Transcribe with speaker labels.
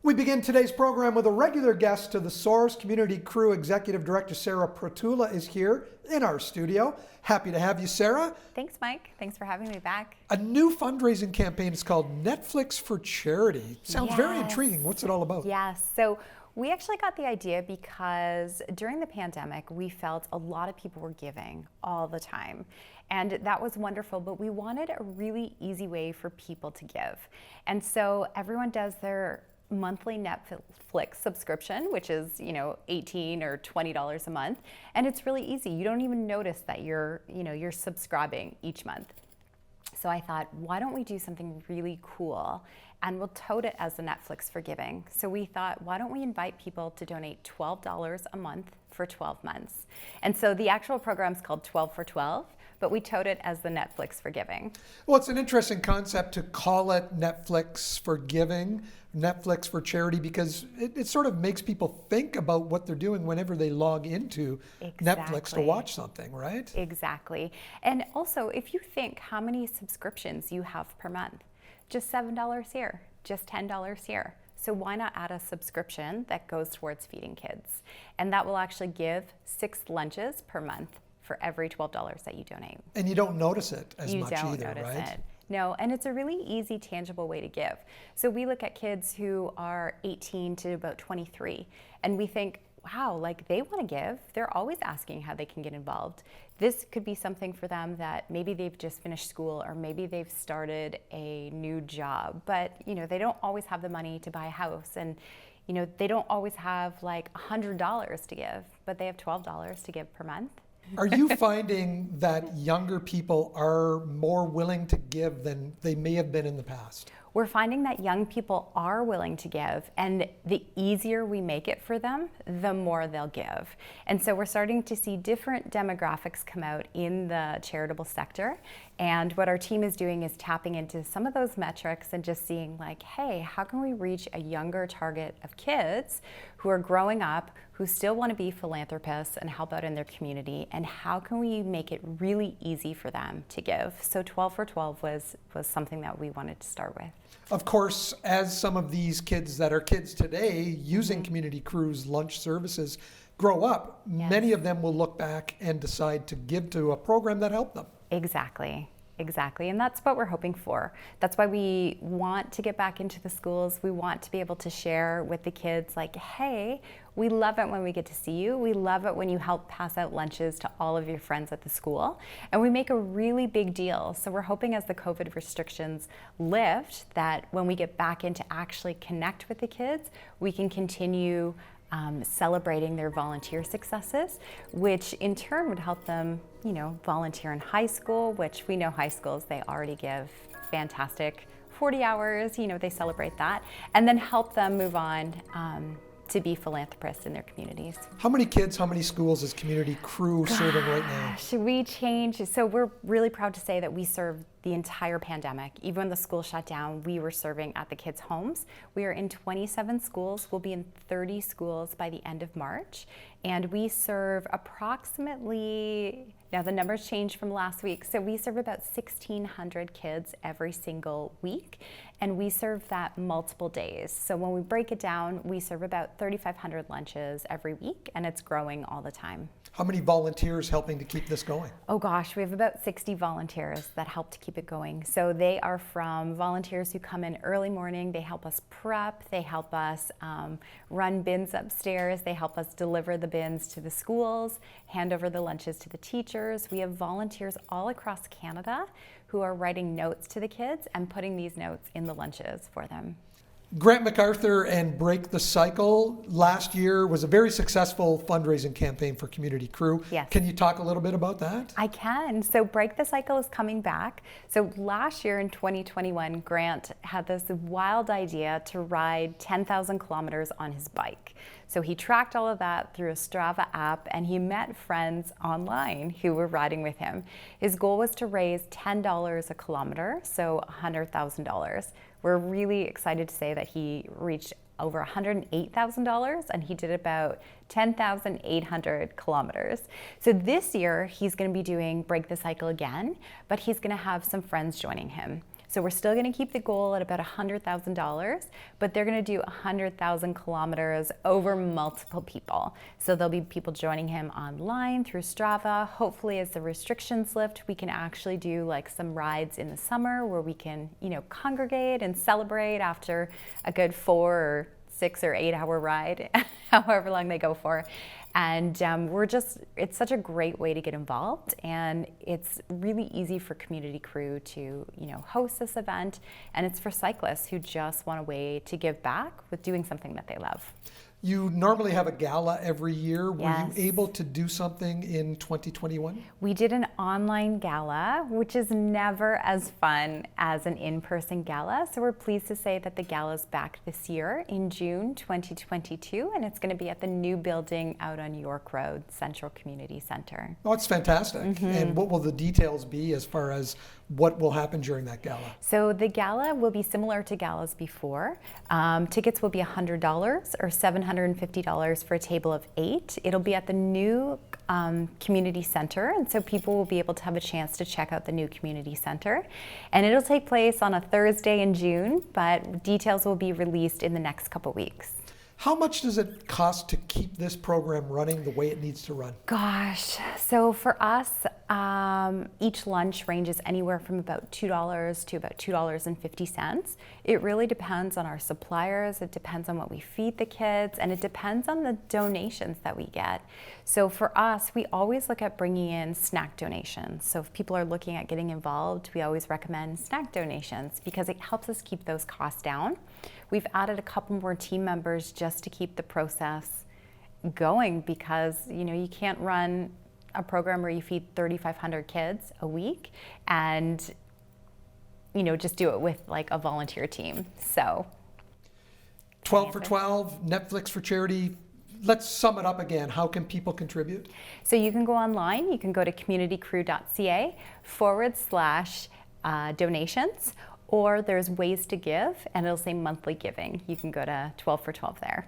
Speaker 1: We begin today's program with a regular guest to the Source Community Crew. Executive Director Sarah Pritula is here in our studio. Happy to have you, Sarah.
Speaker 2: Thanks, Mike. Thanks for having me back.
Speaker 1: A new fundraising campaign is called Netflix for Charity. Sounds very intriguing. What's it all about?
Speaker 2: Yes. So we actually got the idea because during the pandemic, we felt a lot of people were giving all the time. And that was wonderful, but we wanted a really easy way for people to give. And so everyone does their monthly Netflix subscription, which is, $18 or $20 a month. And it's really easy. You don't even notice that you're subscribing each month. So I thought, why don't we do something really cool and we'll tote it as the Netflix for Giving. So we thought, why don't we invite people to donate $12 a month for 12 months? And so the actual program is called 12 for 12, but we tote it as the Netflix for Giving.
Speaker 1: Well, it's an interesting concept to call it Netflix for Giving, Netflix for Charity, because it sort of makes people think about what they're doing whenever they log into Netflix to watch something, right?
Speaker 2: Exactly. And also, if you think how many subscriptions you have per month, just $7 here, just $10 here. So why not add a subscription that goes towards feeding kids? And that will actually give 6 lunches per month for every $12 that you donate.
Speaker 1: And you don't notice it as much either, right?
Speaker 2: You don't notice it. No, and it's a really easy, tangible way to give. So we look at kids who are 18 to about 23, and we think, wow, like they want to give. They're always asking how they can get involved. This could be something for them that maybe they've just finished school or maybe they've started a new job, but they don't always have the money to buy a house, and they don't always have like $100 to give, but they have $12 to give per month.
Speaker 1: Are you finding that younger people are more willing to give than they may have been in the past?
Speaker 2: We're finding that young people are willing to give, and the easier we make it for them, the more they'll give. And so we're starting to see different demographics come out in the charitable sector. And what our team is doing is tapping into some of those metrics and just seeing like, hey, how can we reach a younger target of kids who are growing up, who still want to be philanthropists and help out in their community, and how can we make it really easy for them to give? So 12 for 12 was something that we wanted to start with.
Speaker 1: Of course, as some of these kids that are kids today using Community Crew's lunch services grow up, many of them will look back and decide to give to a program that helped them.
Speaker 2: Exactly. And that's what we're hoping for. That's why we want to get back into the schools. We want to be able to share with the kids like, hey, we love it when we get to see you. We love it when you help pass out lunches to all of your friends at the school. And we make a really big deal. So we're hoping as the COVID restrictions lift that when we get back into actually connect with the kids, we can continue celebrating their volunteer successes, which in turn would help them, volunteer in high school, which we know high schools, they already give fantastic 40 hours, they celebrate that, and then help them move on to be philanthropists in their communities.
Speaker 1: How many kids, how many schools is Community Crew serving right now?
Speaker 2: Should we change? So we're really proud to say that we served the entire pandemic. Even when the school shut down, we were serving at the kids' homes. We are in 27 schools. We'll be in 30 schools by the end of March. And we serve approximately, now the numbers changed from last week, so we serve about 1,600 kids every single week. And we serve that multiple days. So when we break it down, we serve about 3,500 lunches every week, and it's growing all the time.
Speaker 1: How many volunteers helping to keep this going?
Speaker 2: Oh gosh, we have about 60 volunteers that help to keep it going. So they are from volunteers who come in early morning, they help us prep, they help us run bins upstairs, they help us deliver the bins to the schools, hand over the lunches to the teachers. We have volunteers all across Canada who are writing notes to the kids and putting these notes in the lunches for them.
Speaker 1: Grant MacArthur and Break the Cycle last year was a very successful fundraising campaign for Community Crew.
Speaker 2: Yes.
Speaker 1: Can you talk a little bit about that?
Speaker 2: I can. So Break the Cycle is coming back. So last year in 2021, Grant had this wild idea to ride 10,000 kilometers on his bike. So he tracked all of that through a Strava app, and he met friends online who were riding with him. His goal was to raise $10 a kilometer, so $100,000. We're really excited to say that he reached over $108,000, and he did about 10,800 kilometers. So this year, he's going to be doing Break the Cycle again, but he's going to have some friends joining him. So we're still going to keep the goal at about $100,000, but they're going to do 100,000 kilometers over multiple people. So there'll be people joining him online through Strava. Hopefully, as the restrictions lift, we can actually do like some rides in the summer where we can, congregate and celebrate after a good 4 or 6 or 8 hour ride, however long they go for. And it's such a great way to get involved, and it's really easy for Community Crew to, host this event, and it's for cyclists who just want a way to give back with doing something that they love.
Speaker 1: You normally have a gala every year. Were
Speaker 2: Yes.
Speaker 1: you able to do something in 2021?
Speaker 2: We did an online gala, which is never as fun as an in-person gala. So we're pleased to say that the gala is back this year in June 2022, and it's going to be at the new building out on York Road, Central Community Center.
Speaker 1: Oh, it's fantastic. And what will the details be as far as what will happen during that gala?
Speaker 2: So the gala will be similar to galas before. Tickets will be $100 or $750 for a table of 8. It'll be at the new community center, and so people will be able to have a chance to check out the new community center. And it'll take place on a Thursday in June, but details will be released in the next couple weeks.
Speaker 1: How much does it cost to keep this program running the way it needs to run?
Speaker 2: Gosh, so for us, each lunch ranges anywhere from about $2 to about $2.50. It really depends on our suppliers, it depends on what we feed the kids, and it depends on the donations that we get. So for us, we always look at bringing in snack donations. So if people are looking at getting involved, we always recommend snack donations because it helps us keep those costs down. We've added a couple more team members just to keep the process going because, you can't run a program where you feed 3,500 kids a week and, just do it with like a volunteer team. So
Speaker 1: 12 for 12, Netflix for charity. Let's sum it up again. How can people contribute?
Speaker 2: So you can go online, you can go to communitycrew.ca/donations, or there's ways to give, and it'll say monthly giving. You can go to 12 for 12 there.